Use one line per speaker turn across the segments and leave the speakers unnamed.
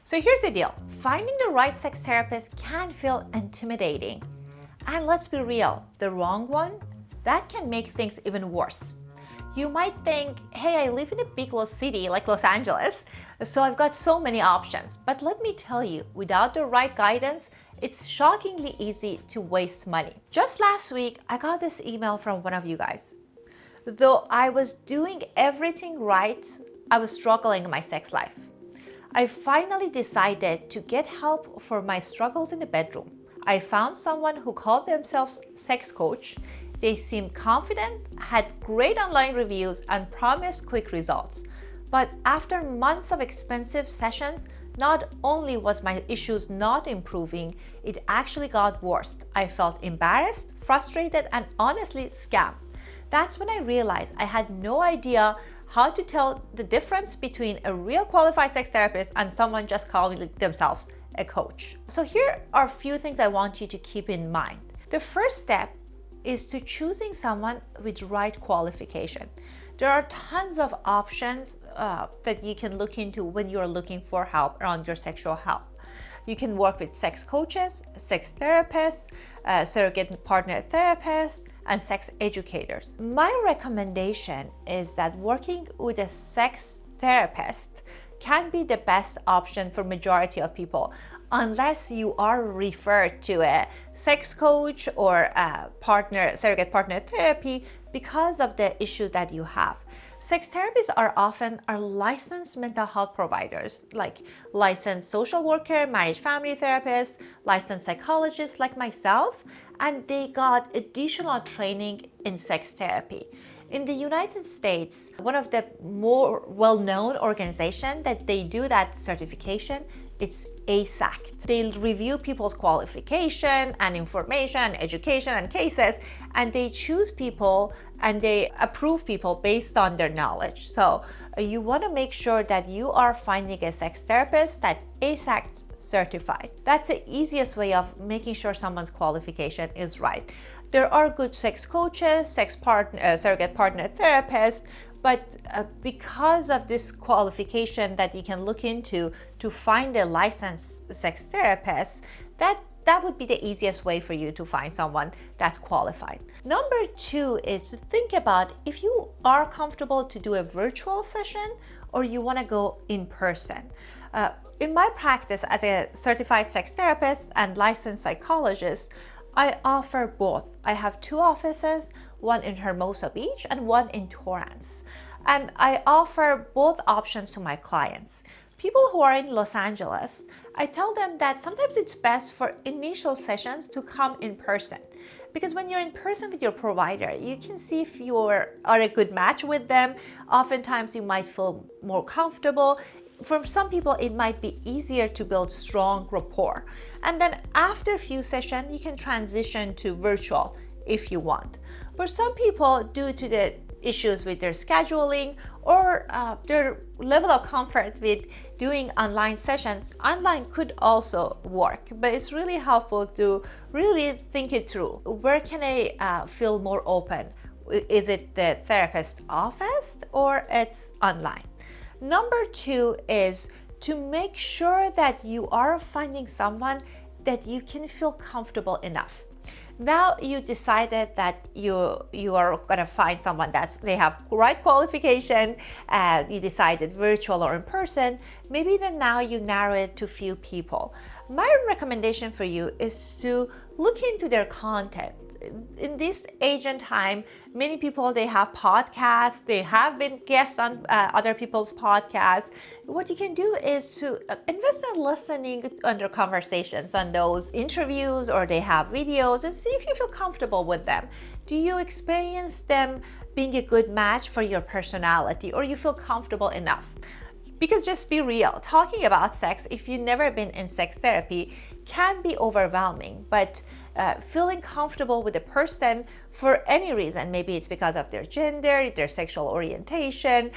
So here's the deal. Finding the right sex therapist can feel intimidating. And let's be real, the wrong one, that can make things even worse. You might think, hey, I live in a big city like Los Angeles, so I've got so many options. But let me tell you, without the right guidance, it's shockingly easy to waste money. Just last week, I got this email from one of you guys. Though I was doing everything right, I was struggling in my sex life. I finally decided to get help for my struggles in the bedroom. I found someone who called themselves sex coach. They seemed confident, had great online reviews, and promised quick results. But after months of expensive sessions, not only was my issues not improving, it actually got worse. I felt embarrassed, frustrated, and honestly scammed. That's when I realized I had no idea how to tell the difference between a real qualified sex therapist and someone just calling themselves a coach. So here are a few things I want you to keep in mind. The first step is to choosing someone with right qualification. There are tons of options that you can look into when you're looking for help around your sexual health. You can work with sex coaches, sex therapists, surrogate partner therapists, and sex educators. My recommendation is that working with a sex therapist can be the best option for majority of people, unless you are referred to a sex coach or a surrogate partner therapy because of the issue that you have. Sex therapists are often licensed mental health providers, like licensed social worker, marriage family therapists, licensed psychologists like myself, and they got additional training in sex therapy. In the United States, one of the more well-known organizations that they do that certification, it's ASACT. They review people's qualification and information, and education and cases, and they choose people and they approve people based on their knowledge. So you want to make sure that you are finding a sex therapist that ASACT certified. That's the easiest way of making sure someone's qualification is right. There are good sex coaches, surrogate partner therapists, but because of this qualification that you can look into to find a licensed sex therapist, that would be the easiest way for you to find someone that's qualified. Number two is to think about if you are comfortable to do a virtual session or you want to go in person. In my practice as a certified sex therapist and licensed psychologist, I offer both. I have two offices, one in Hermosa Beach and one in Torrance. And I offer both options to my clients. People who are in Los Angeles, I tell them that sometimes it's best for initial sessions to come in person. Because when you're in person with your provider, you can see if you are a good match with them. Oftentimes you might feel more comfortable. For some people, it might be easier to build strong rapport. And then after a few sessions, you can transition to virtual if you want. For some people, due to the issues with their scheduling or their level of comfort with doing online sessions, online could also work, but it's really helpful to really think it through. Where can I feel more open? Is it the therapist office or it's online? Number two is to make sure that you are finding someone that you can feel comfortable enough. Now you decided that you are going to find someone they have right qualification, you decided virtual or in person, maybe then now you narrow it to few people. My recommendation for you is to look into their content. In this age and time, many people, they have podcasts, they have been guests on other people's podcasts. What you can do is to invest in listening on their conversations on those interviews, or they have videos, and see if you feel comfortable with them. Do you experience them being a good match for your personality, or you feel comfortable enough? Because just be real, talking about sex, if you've never been in sex therapy, can be overwhelming, but feeling comfortable with a person for any reason, maybe it's because of their gender, their sexual orientation,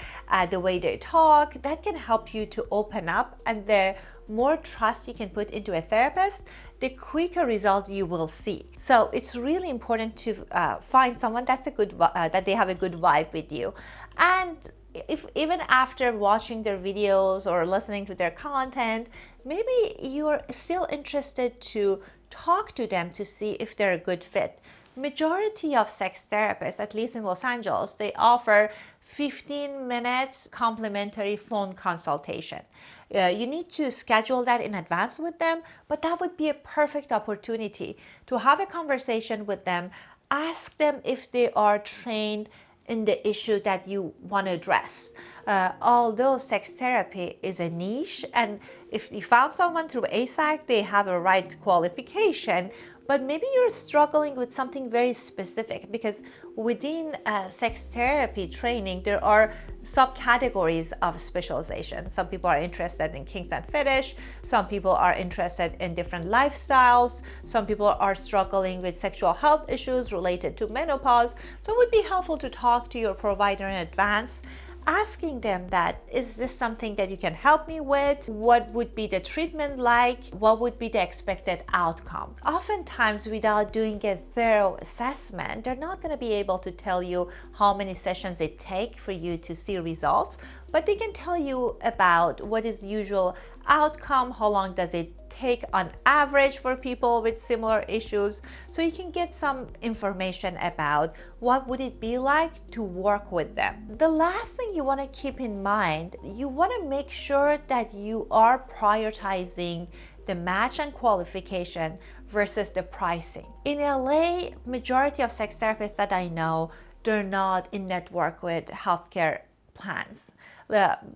the way they talk, that can help you to open up, and the more trust you can put into a therapist, the quicker result you will see. So it's really important to find someone that they have a good vibe with you. And if even after watching their videos or listening to their content, maybe you're still interested to talk to them to see if they're a good fit. Majority of sex therapists, at least in Los Angeles, they offer 15 minutes complimentary phone consultation. You need to schedule that in advance with them, but that would be a perfect opportunity to have a conversation with them. Ask them if they are trained in the issue that you want to address. Although sex therapy is a niche, and if you found someone through ASAC, they have a right qualification, but maybe you're struggling with something very specific, because within sex therapy training, there are subcategories of specialization. Some people are interested in kinks and fetish. Some people are interested in different lifestyles. Some people are struggling with sexual health issues related to menopause. So it would be helpful to talk to your provider in advance, asking them that, is this something that you can help me with? What would be the treatment like? What would be the expected outcome? Oftentimes, without doing a thorough assessment, they're not going to be able to tell you how many sessions it takes for you to see results, but they can tell you about what is usual outcome, how long does it take on average for people with similar issues, so you can get some information about what would it be like to work with them. The last thing you want to keep in mind, you want to make sure that you are prioritizing the match and qualification versus the pricing. In LA, majority of sex therapists that I know, they're not in network with healthcare plans.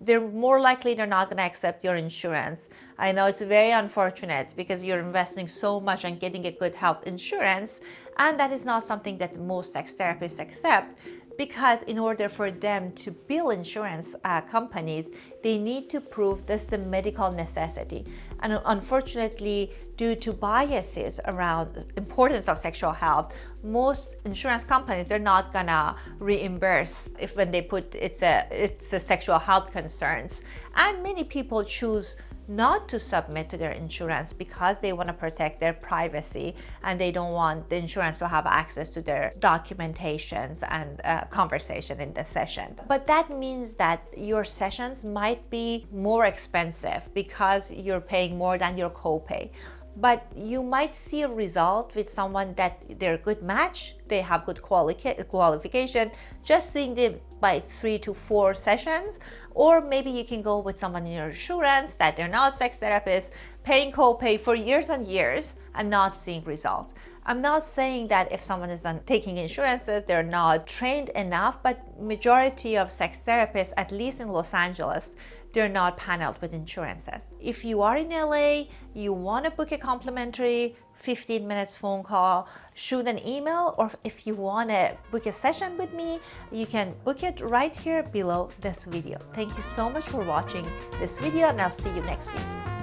They're more likely they're not going to accept your insurance. I know it's very unfortunate because you're investing so much on getting a good health insurance, and that is not something that most sex therapists accept, because in order for them to bill insurance companies, they need to prove this is a medical necessity. And unfortunately, due to biases around importance of sexual health, most insurance companies are not gonna reimburse if when they put it's a sexual health concerns. And many people choose not to submit to their insurance because they want to protect their privacy and they don't want the insurance to have access to their documentations and conversation in the session. But that means that your sessions might be more expensive because you're paying more than your copay. But you might see a result with someone that they're a good match, they have good qualification, just seeing them by 3 to 4 sessions. Or maybe you can go with someone in your insurance that they're not sex therapists, paying copay for years and years and not seeing results. I'm not saying that if someone is taking insurances, they're not trained enough, but majority of sex therapists, at least in Los Angeles, they're not paneled with insurances. If you are in LA, you want to book a complimentary 15 minutes phone call, shoot an email, or if you want to book a session with me, you can book it right here below this video. Thank you so much for watching this video, and I'll see you next week.